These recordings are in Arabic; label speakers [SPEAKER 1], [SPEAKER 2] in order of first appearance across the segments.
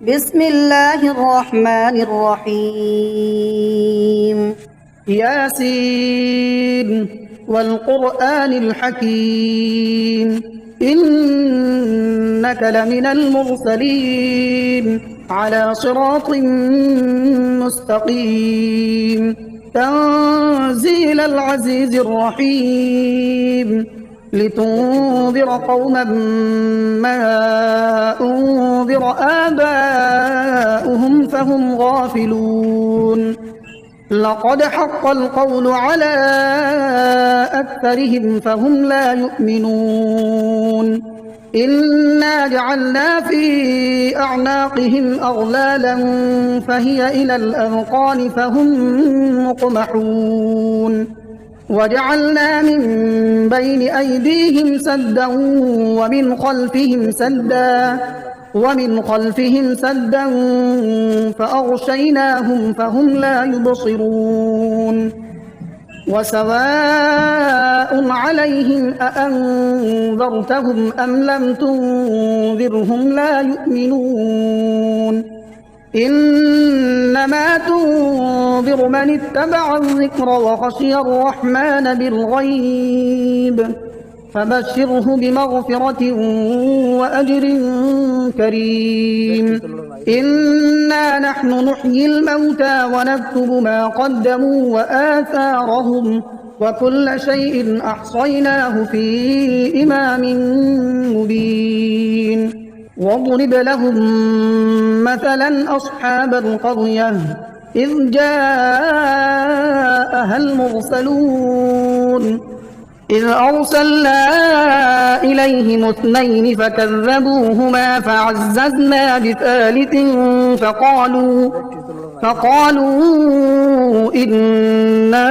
[SPEAKER 1] بسم الله الرحمن الرحيم.
[SPEAKER 2] ياسين والقرآن الحكيم إنك لمن المرسلين على صراط مستقيم تنزيل العزيز الرحيم لتنذر قوما ما أنذر آباؤهم فهم غافلون لقد حق القول على أكثرهم فهم لا يؤمنون إنا جعلنا في أعناقهم أغلالا فهي إلى الأذقان فهم مقمحون وجعلنا من بين أيديهم سدا ومن خلفهم سدا فأغشيناهم فهم لا يبصرون وسواء عليهم أأنذرتهم أم لم تنذرهم لا يؤمنون إنما تنذر من اتبع الذكر وخشي الرحمن بالغيب فبشره بمغفرة وأجر كريم إنا نحن نحيي الموتى ونكتب ما قدموا وآثارهم وكل شيء أحصيناه في إمام مبين واضرب لهم مثلا أصحاب القرية إذ جاءها المرسلون إذ أرسلنا إليهم اثنين فكذبوهما فعززنا بثالث فقالوا إنا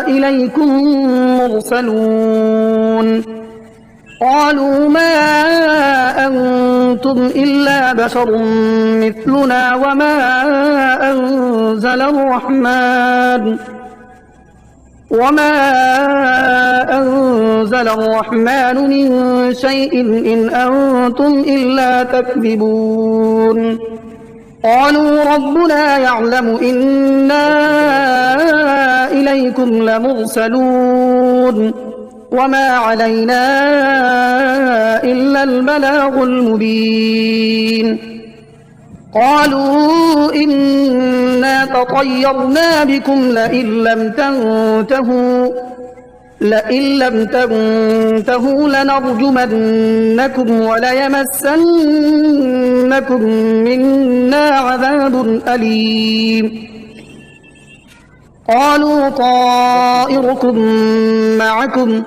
[SPEAKER 2] إليكم مرسلون قالوا ما أنتم إلا بشر مثلنا وما أنزل الرحمن من شيء إن أنتم إلا تكذبون قالوا ربنا يعلم إنا إليكم لمرسلون وما علينا إلا البلاغ المبين قالوا إنا تطيرنا بكم لئن لم تنتهوا لنرجمنكم وليمسنكم منا عذاب أليم قالوا طائركم معكم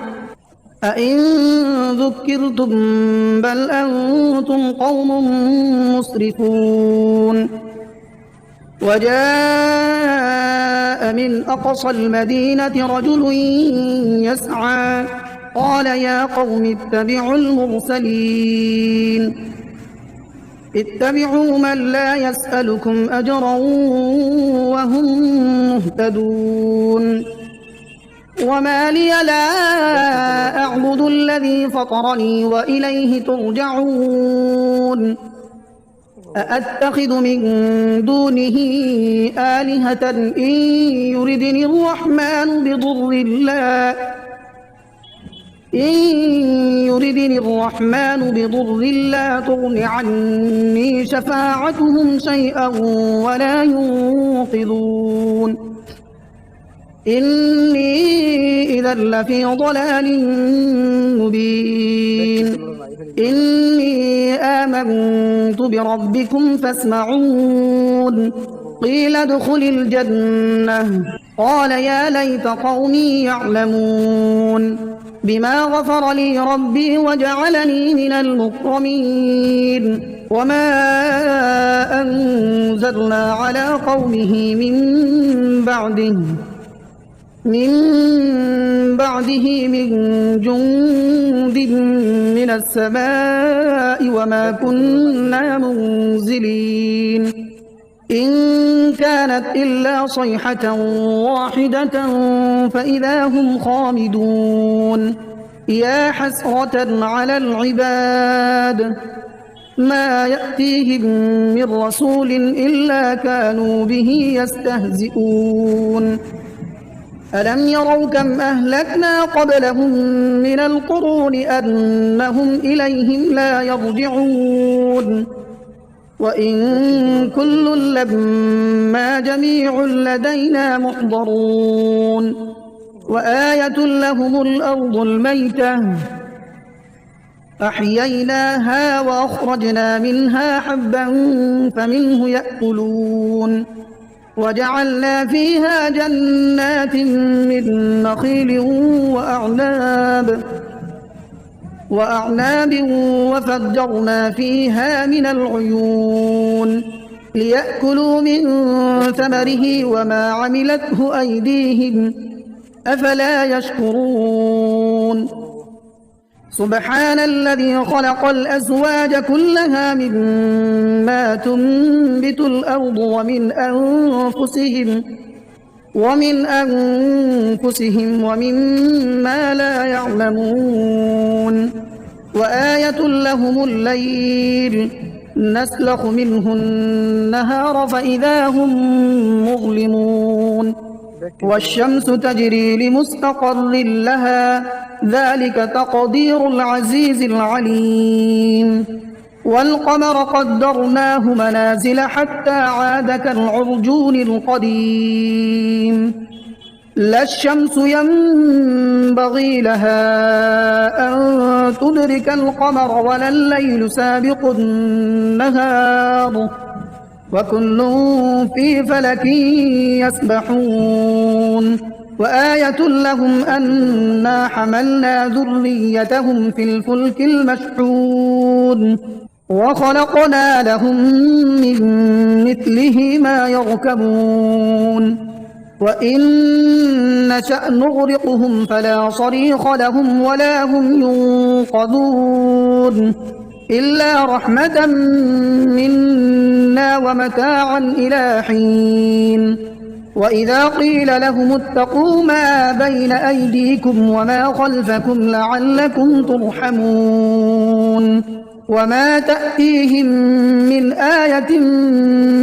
[SPEAKER 2] أئن ذكرتم بل أنتم قوم مسرفون وجاء من أقصى المدينة رجل يسعى قال يا قوم اتبعوا المرسلين اتبعوا من لا يسألكم أجرا وهم مهتدون وما لي لا أعبد الذي فطرني وإليه ترجعون أأتخذ من دونه آلهة إن يردني الرحمن بضر لا تغن عني شفاعتهم شيئا ولا ينقذون إني إذا لفي ضلال مبين إني آمنت بربكم فاسمعون قيل ادخل الجنة قال يا ليت قومي يعلمون بما غفر لي ربي وجعلني من المكرمين وما أنزلنا على قومه من بعده من جند من السماء وما كنا منزلين إن كانت إلا صيحة واحدة فإذا هم خامدون يا حسرة على العباد ما يأتيهم من رسول إلا كانوا به يستهزئون ألم يروا كم أهلكنا قبلهم من القرون أنهم إليهم لا يرجعون وإن كل لما جميع لدينا محضرون وآية لهم الأرض الميتة أحييناها وأخرجنا منها حبا فمنه يأكلون وجعلنا فيها جنات من نخيل وأعناب وفجرنا فيها من العيون ليأكلوا من ثمره وما عملته أيديهم أفلا يشكرون سبحان الذي خلق الأزواج كلها مما تنبت الأرض ومن أنفسهم ومما لا يعلمون وآية لهم الليل نسلخ منه النهار فإذا هم مظلمون والشمس تجري لمستقر لها ذلك تقدير العزيز العليم والقمر قدرناه منازل حتى عاد كالعرجون القديم لا الشمس ينبغي لها أن تدرك القمر ولا الليل سابق النهار وكل في فلك يسبحون وآية لهم أنا حملنا ذريتهم في الفلك المشحون وخلقنا لهم من مثله ما يركبون وإن نشأ نغرقهم فلا صريخ لهم ولا هم ينقذون إلا رحمة منا ومتاعا إلى حين وإذا قيل لهم اتقوا ما بين أيديكم وما خلفكم لعلكم ترحمون وما تأتيهم من آية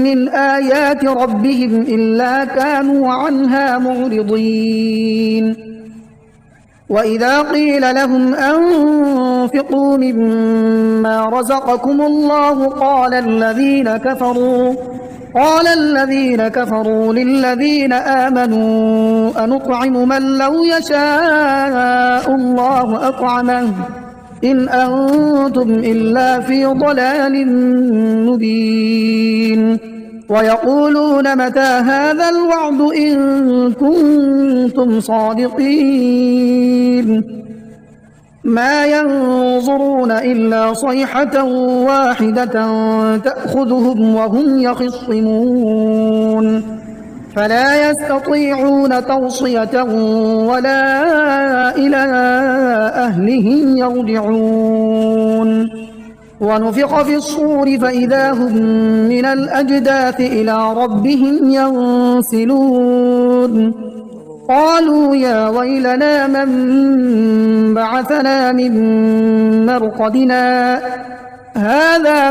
[SPEAKER 2] من آيات ربهم إلا كانوا عنها معرضين وإذا قيل لهم أنفقوا مما رزقكم الله قال الذين كفروا للذين آمنوا أنطعم من لو يشاء الله أطعمه إن أنتم إلا في ضلال مبين ويقولون متى هذا الوعد إن كنتم صادقين ما ينظرون إلا صيحة واحدة تأخذهم وهم يخصمون فلا يستطيعون توصية ولا إلى أهلهم يرجعون ونفخ في الصور فإذا هم من الأجداث إلى ربهم ينسلون قالوا يا ويلنا من بعثنا من مرقدنا هذا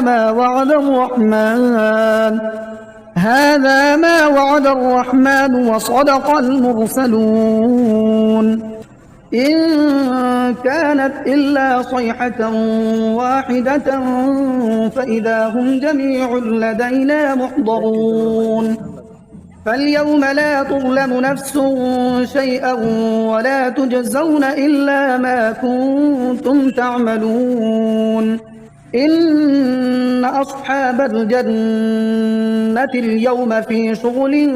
[SPEAKER 2] ما وعد الرحمن وصدق المرسلون إن كانت إلا صيحة واحدة فإذا هم جميع لدينا محضرون فاليوم لا تظلم نفس شيئا ولا تجزون إلا ما كنتم تعملون إن أصحاب الجنة اليوم في شغل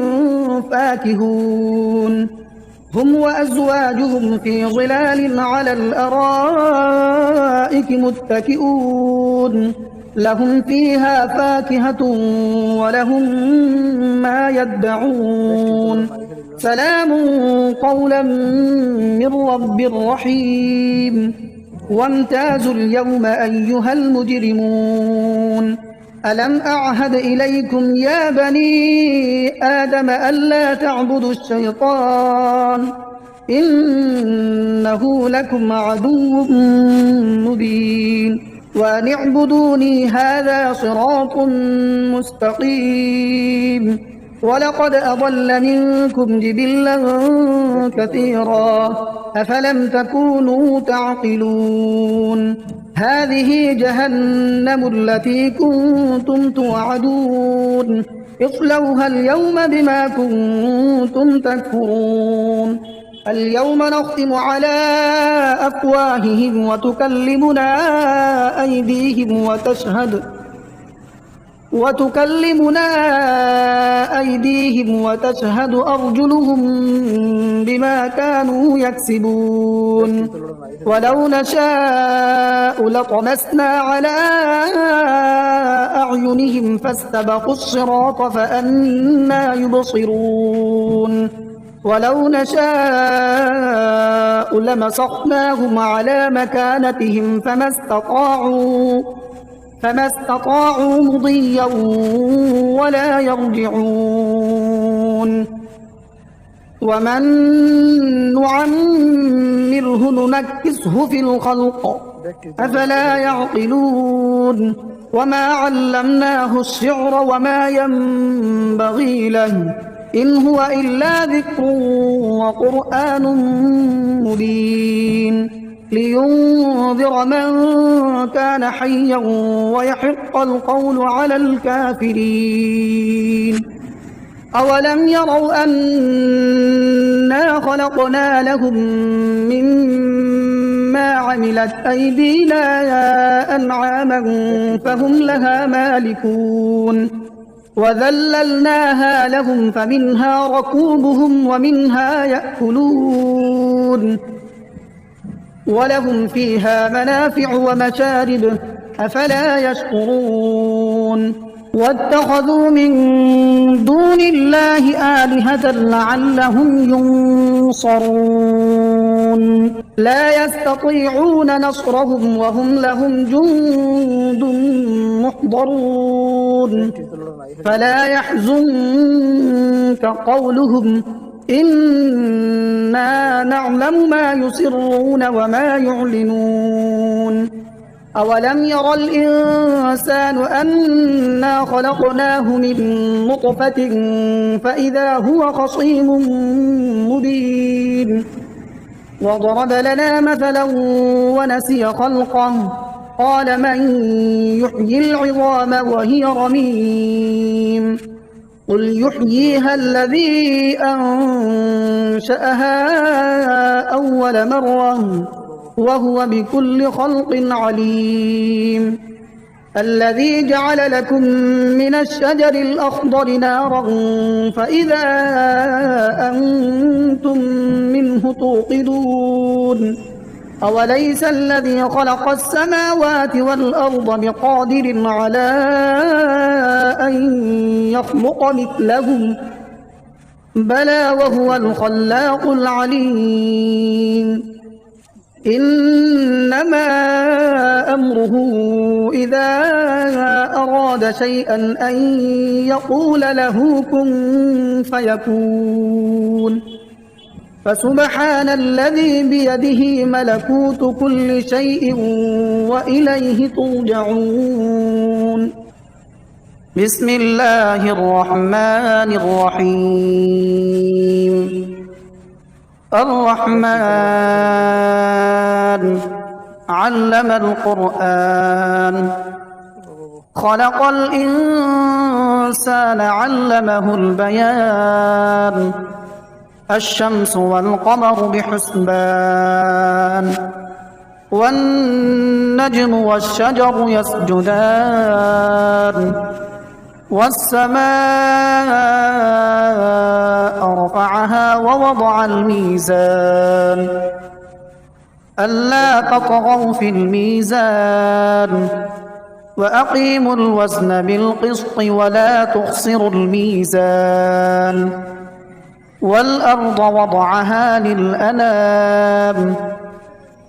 [SPEAKER 2] فاكهون هم وأزواجهم في ظلال على الأرائك متكئون لهم فيها فاكهة ولهم ما يدعون سلام قولا من رب رحيم وامتازوا اليوم أيها المجرمون ألم أعهد إليكم يا بني آدم ألا تعبدوا الشيطان إنه لكم عدو مبين
[SPEAKER 1] وأن اعبدوني هذا صراط مستقيم ولقد أضل منكم جبلا كثيرا أفلم تكونوا تعقلون هذه جهنم التي كنتم توعدون اصلوها اليوم بما كنتم تكفرون اليوم نختم على أفواههم وتكلمنا أيديهم وتشهد أرجلهم بما كانوا يكسبون ولو نشاء لطمسنا على أعينهم فاستبقوا الصراط فأنى يبصرون ولو نشاء لمسخناهم على مكانتهم فما استطاعوا مضيا ولا يرجعون ومن نعمره ننكسه في الخلق أفلا يعقلون وما علمناه الشعر وما ينبغي له إن هو إلا ذكر وقرآن مبين لينذر من كان حيا ويحق القول على الكافرين أولم يروا أنا خلقنا لهم مما عملت أيدينا أنعاما فهم لها مالكون وذللناها لهم فمنها ركوبهم ومنها يأكلون ولهم فيها منافع ومشارب أفلا يشكرون واتخذوا من دون الله آلهة لعلهم ينصرون لا يستطيعون نصرهم وهم لهم جند محضرون فلا يحزنك قولهم إنا نعلم ما يسرون وما يعلنون أولم ير الإنسان أنا خلقناه من نطفة فإذا هو خصيم مبين وضرب لنا مثلا ونسي خلقه قال من يحيي العظام وهي رميم قل يحييها الذي أنشأها أول مرة وهو بكل خلق عليم الذي جعل لكم من الشجر الأخضر نارا فإذا أنتم منه توقدون أوليس الذي خلق السماوات والأرض بقادر على أن يخلق مثلهم بلى وهو الخلاق العليم إنما أمره إذا أراد شيئا أن يقول له كن فيكون فسبحان الذي بيده ملكوت كل شيء وإليه ترجعون بسم الله الرحمن الرحيم الرحمن علم القرآن خلق الإنسان علمه البيان الشمس والقمر بحسبان والنجم والشجر يسجدان والسماء رفعها ووضع الميزان ألا تطغوا في الميزان وأقيموا الوزن بالقسط ولا تخسروا الميزان والأرض وضعها للأنام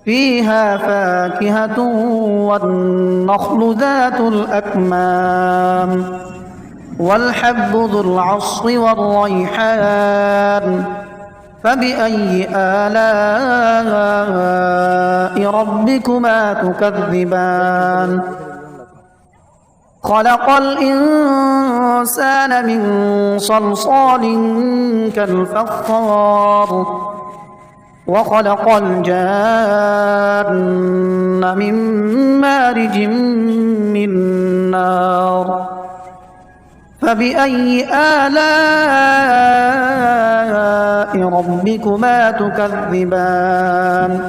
[SPEAKER 1] فيها فاكهة والنخل ذات الأكمام والحب ذو العصف والريحان فبأي آلاء ربكما تكذبان خلق الإنسان من صلصال كالفخار وخلق الجان من مارج من نار فبأي آلاء ربكما تكذبان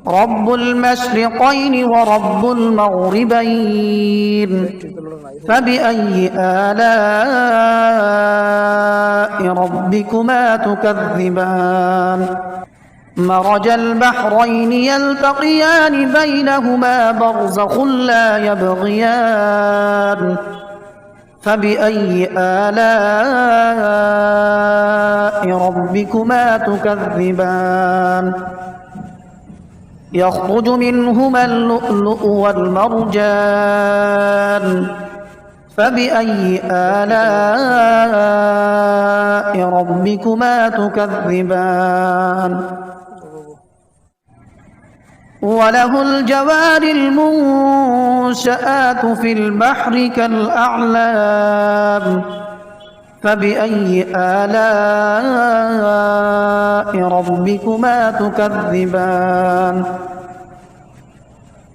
[SPEAKER 1] رب المشرقين ورب المغربين فبأي آلاء ربكما تكذبان مرج البحرين يلتقيان بينهما برزخ لا يبغيان فبأي آلاء ربكما تكذبان يخرج منهما اللؤلؤ والمرجان فبأي آلاء ربكما تكذبان وله الجوار المنشآت في البحر كالأعلام فبأي آلاء ربكما تكذبان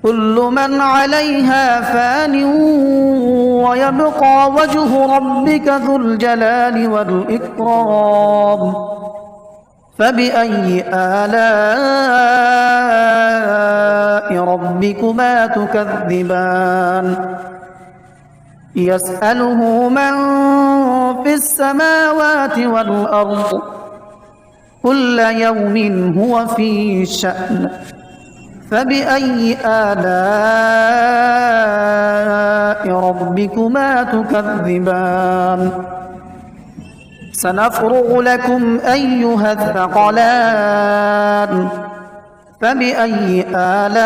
[SPEAKER 1] كل من عليها فان ويبقى وجه ربك ذو الجلال والإكرام فبأي آلاء ربكما تكذبان يسأله من في السماوات والأرض كل يوم هو في شأن فبأي آلاء ربكما تكذبان سنفرغ لكم أيها الثقلان فبأي آلاء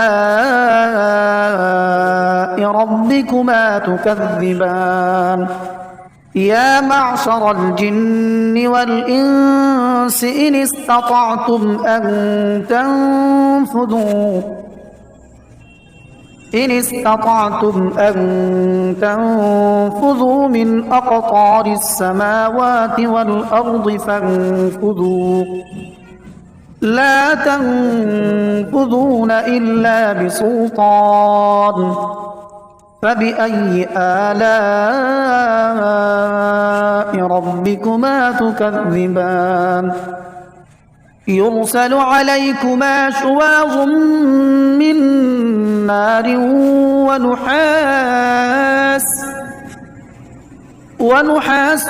[SPEAKER 1] ربكما تكذبان يا معشر الجن والإنس إن استطعتم أن تنفذوا من أقطار السماوات والأرض فانفذوا لا تنفذون إلا بسلطان فبأي آلاء ربكما تكذبان يرسل عليكما شواظ من نار ونحاس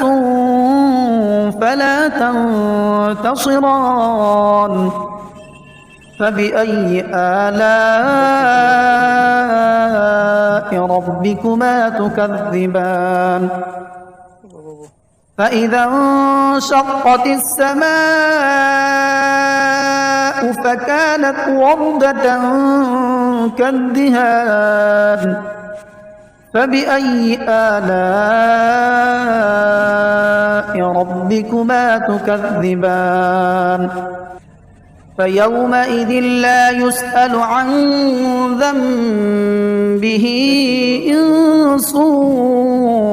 [SPEAKER 1] فلا تنتصران فبأي آلاء ربكما تكذبان فإذا انشقت السماء فكانت وردة كالدهان فبأي آلاء ربكما تكذبان فيومئذ لا يسأل عن ذنبه إنس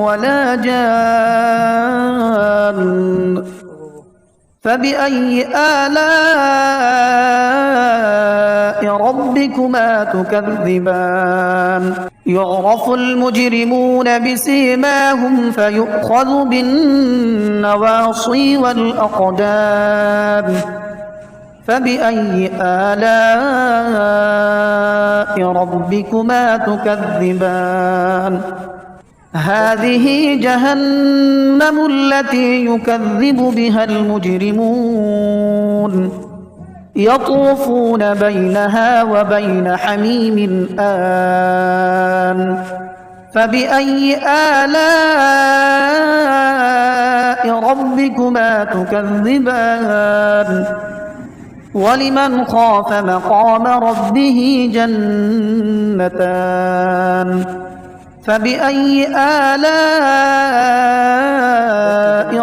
[SPEAKER 1] ولا جان فبأي آلاء ربكما تكذبان يعرف المجرمون بسيماهم فيؤخذ بالنواصي والأقدام فبأي آلاء ربكما تكذبان هذه جهنم التي يكذب بها المجرمون يطوفون بينها وبين حميم آن فبأي آلاء ربكما تكذبان ولمن خاف مقام ربه جنتان فبأي آلاء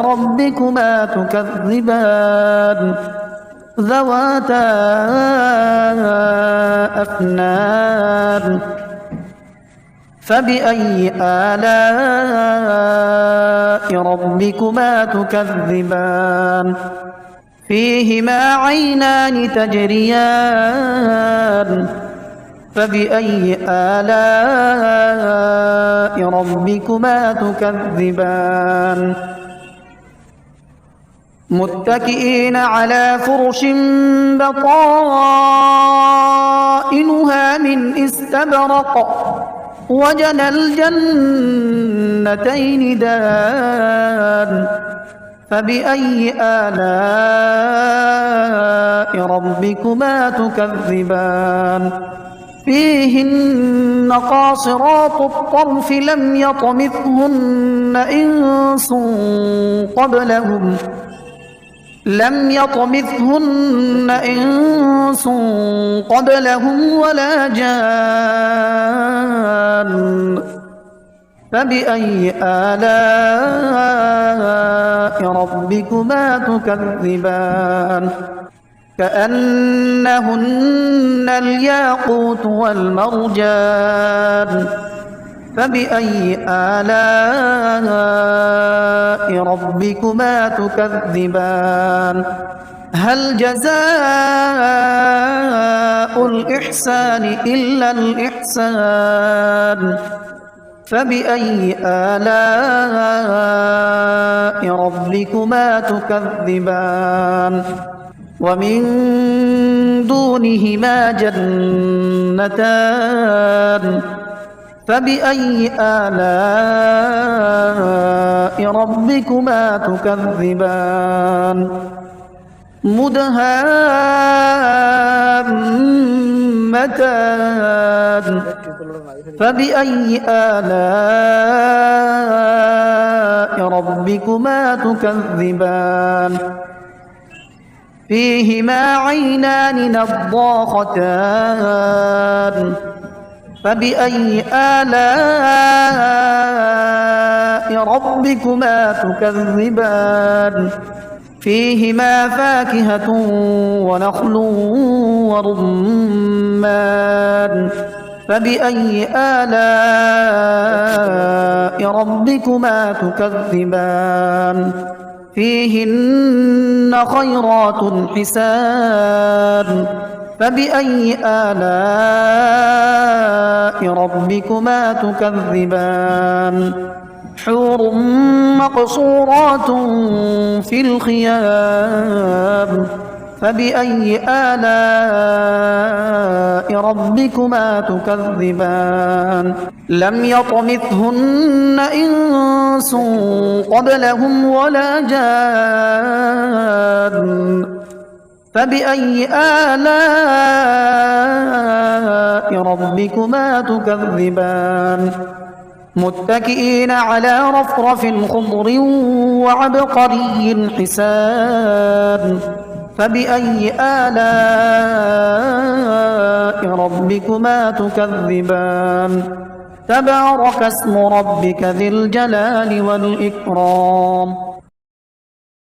[SPEAKER 1] ربكما ربكما تكذبان ذواتا أفنان فبأي آلاء ربكما تكذبان فيهما عينان تجريان فبأي آلاء ربكما تكذبان متكئين على فرش بطائنها من استبرق وجنى الجنتين دان فبأي آلاء ربكما تكذبان فيهن قاصرات الطرف لم يطمثهن إنس قبلهم ولا جان فبأي آلاء ربكما تكذبان كأنهن الياقوت والمرجان فبأي آلاء ربكما تكذبان هل جزاء الإحسان إلا الإحسان فبأي آلاء ربكما تكذبان ومن دونهما جنتان فبأي آلاء ربكما تكذبان مدهامتان فبأي آلاء ربكما تكذبان فيهما عينان نضاختان فبأي آلاء ربكما تكذبان فيهما فاكهة ونخل ورمان فبأي آلاء ربكما تكذبان فيهن خيرات حسان فبأي آلاء ربكما تكذبان حور مقصورات في الخيام فبأي آلاء ربكما تكذبان لم يطمثهن إنس قبلهم ولا جان فبأي آلاء ربكما تكذبان متكئين على رفرف خضر وعبقري حسان فبأي آلاء ربكما تكذبان تبارك اسم ربك ذي الجلال والإكرام